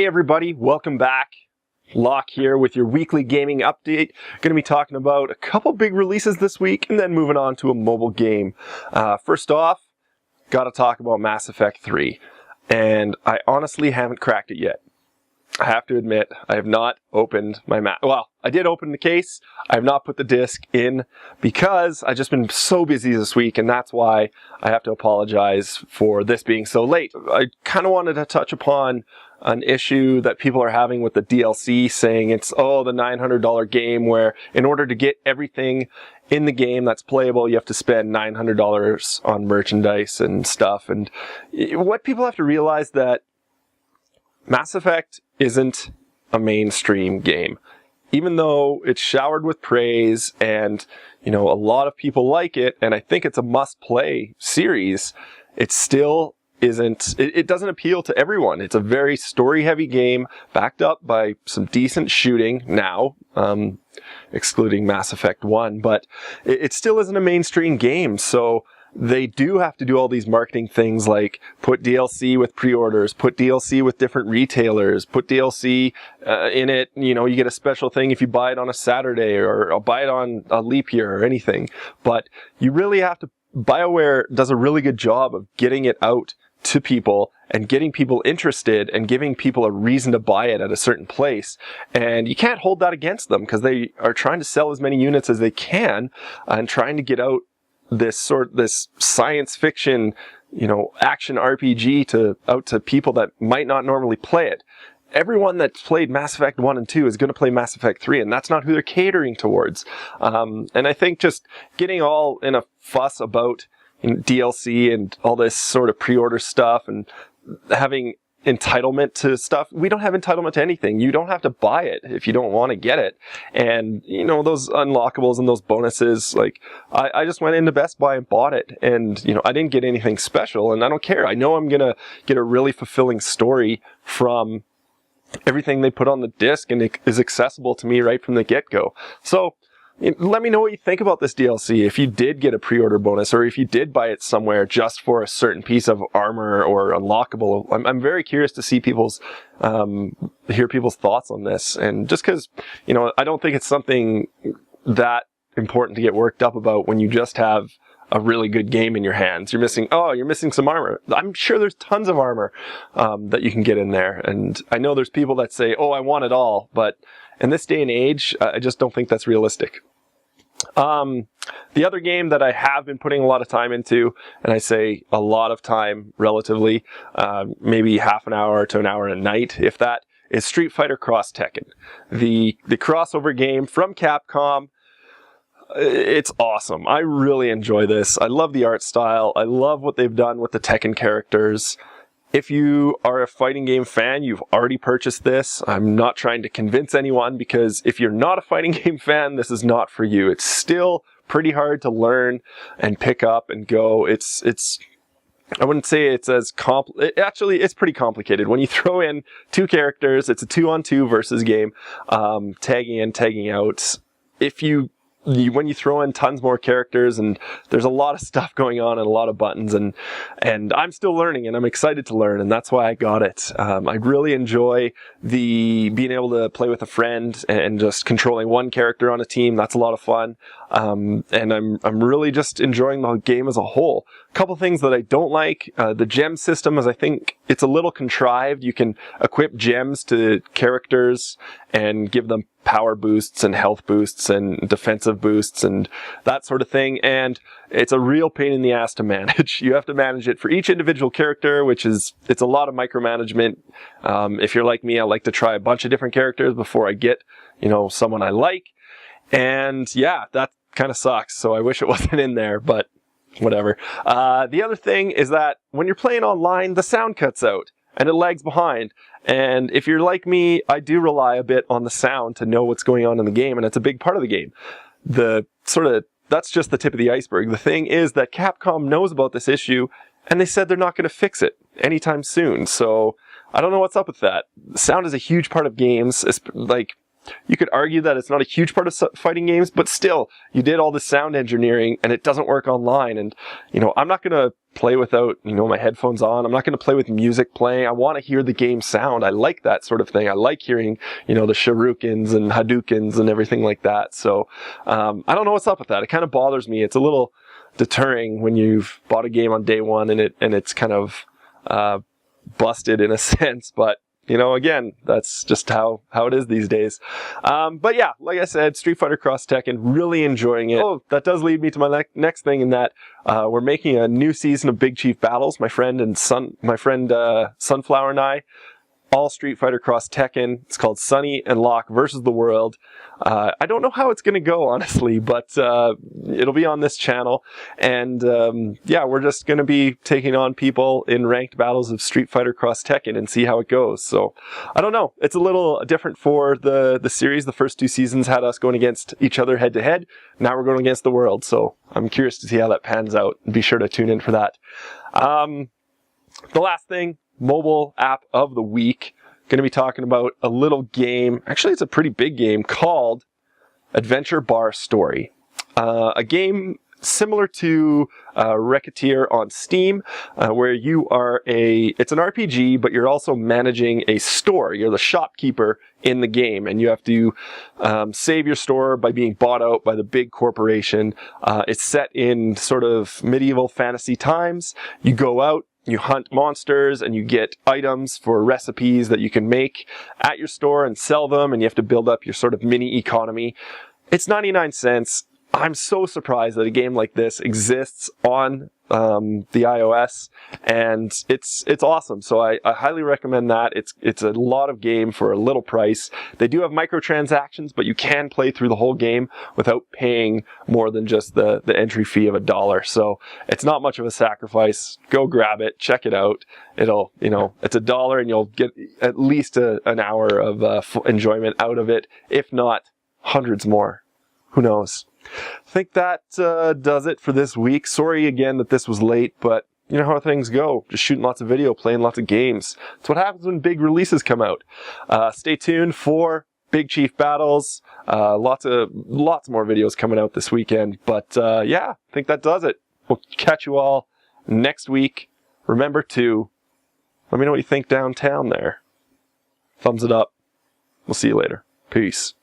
Hey everybody, welcome back. Locke here with your weekly gaming update. Going to be talking about a couple big releases this week and then moving on to a mobile game. First off, got to talk about Mass Effect 3. And I honestly haven't cracked it yet. I have to admit, I have not opened my well, I did open the case. I have not put the disc in because I've just been so busy this week, and that's why I have to apologize for this being so late. I kind of wanted to touch upon an issue that people are having with the DLC, saying it's, oh, the $900 game where in order to get everything in the game that's playable, you have to spend $900 on merchandise and stuff. And what people have to realize that Mass Effect isn't a mainstream game. Even though it's showered with praise and, you know, a lot of people like it, and I think it's a must-play series, it still isn't, it doesn't appeal to everyone. It's a very story-heavy game, backed up by some decent shooting now, excluding Mass Effect 1, but it still isn't a mainstream game, so they do have to do all these marketing things like put DLC with pre-orders, put DLC with different retailers, put DLC in it. You know, you get a special thing if you buy it on a Saturday or buy it on a leap year or anything. But you really have to, BioWare does a really good job of getting it out to people and getting people interested and giving people a reason to buy it at a certain place. And you can't hold that against them because they are trying to sell as many units as they can and trying to get out this science fiction, you know, action RPG out to people that might not normally play it. Everyone that's played Mass Effect 1 and 2 is going to play Mass Effect 3, and that's not who they're catering towards. And I think just getting all in a fuss about DLC and all this sort of pre-order stuff and having entitlement to stuff. We don't have entitlement to anything. You don't have to buy it if you don't want to get it. And, you know, those unlockables and those bonuses, like, I just went into Best Buy and bought it. And, you know, I didn't get anything special, and I don't care. I know I'm going to get a really fulfilling story from everything they put on the disc, and it is accessible to me right from the get-go. So, let me know what you think about this DLC. If you did get a pre-order bonus, or if you did buy it somewhere just for a certain piece of armor or unlockable. I'm very curious to see hear people's thoughts on this. And just because, you know, I don't think it's something that important to get worked up about when you just have a really good game in your hands. You're missing some armor. I'm sure there's tons of armor that you can get in there. And I know there's people that say, oh, I want it all, but in this day and age, I just don't think that's realistic. The other game that I have been putting a lot of time into, and I say a lot of time relatively, maybe half an hour to an hour a night, if that, is Street Fighter Cross Tekken. The crossover game from Capcom. It's awesome. I really enjoy this. I love the art style. I love what they've done with the Tekken characters. If you are a fighting game fan, you've already purchased this. I'm not trying to convince anyone, because if you're not a fighting game fan, this is not for you. It's still pretty hard to learn and pick up and go. I wouldn't say it's as actually, it's pretty complicated. When you throw in two characters, it's a 2-on-2 versus game, tagging in, tagging out. When you throw in tons more characters, and there's a lot of stuff going on and a lot of buttons, and I'm still learning, and I'm excited to learn, and that's why I got it. I really enjoy being able to play with a friend and just controlling one character on a team. That's a lot of fun. And I'm really just enjoying the game as a whole. A couple things that I don't like, the gem system is, I think it's a little contrived. You can equip gems to characters and give them power boosts and health boosts and defensive boosts and that sort of thing, and it's a real pain in the ass to manage. You have to manage it for each individual character, it's a lot of micromanagement. If you're like me, I like to try a bunch of different characters before I get, you know, someone I like, and yeah, that kind of sucks, so I wish it wasn't in there, but whatever. The other thing is that when you're playing online, the sound cuts out and it lags behind. And if you're like me, I do rely a bit on the sound to know what's going on in the game, and it's a big part of the game. That's just the tip of the iceberg. The thing is that Capcom knows about this issue, and they said they're not going to fix it anytime soon. So I don't know what's up with that. Sound is a huge part of games. It's like, You could argue that it's not a huge part of fighting games, but still, you did all the sound engineering and it doesn't work online. And, I'm not going to play without, my headphones on. I'm not going to play with music playing. I want to hear the game sound. I like that sort of thing. I like hearing, the shurikens and hadoukens and everything like that. So, I don't know what's up with that. It kind of bothers me. It's a little deterring when you've bought a game on day one and it's kind of, busted in a sense, but again, that's just how it is these days. But yeah, like I said, Street Fighter Cross Tekken, really enjoying it. Oh, that does lead me to my next thing in that we're making a new season of Big Chief Battles. My friend Sunflower and I, all Street Fighter Cross Tekken. It's called Sunny and Locke versus the World. I don't know how it's going to go, honestly, but it'll be on this channel. And yeah, we're just going to be taking on people in ranked battles of Street Fighter Cross Tekken and see how it goes. So I don't know. It's a little different for the series. The first 2 seasons had us going against each other head to head. Now we're going against the world. So I'm curious to see how that pans out. Be sure to tune in for that. The last thing, mobile app of the week. Going to be talking about a little game. Actually, it's a pretty big game called Adventure Bar Story. A game similar to Racketeer on Steam, where you are it's an RPG, but you're also managing a store. You're the shopkeeper in the game, and you have to save your store by being bought out by the big corporation. It's set in sort of medieval fantasy times. You go out, you hunt monsters, and you get items for recipes that you can make at your store and sell them, and you have to build up your sort of mini economy. It's 99 cents. I'm so surprised that a game like this exists on the iOS, and it's awesome. So I highly recommend that. It's a lot of game for a little price. They do have microtransactions, but you can play through the whole game without paying more than just the entry fee of $1. So it's not much of a sacrifice. Go grab it, check it out. It'll, it's $1 and you'll get at least an hour of enjoyment out of it, if not hundreds more. Who knows? I think that does it for this week. Sorry again that this was late, but you know how things go. Just shooting lots of video, playing lots of games. It's what happens when big releases come out. Stay tuned for Big Chief Battles. Lots more videos coming out this weekend. But yeah, I think that does it. We'll catch you all next week. Remember to let me know what you think downtown there. Thumbs it up. We'll see you later. Peace.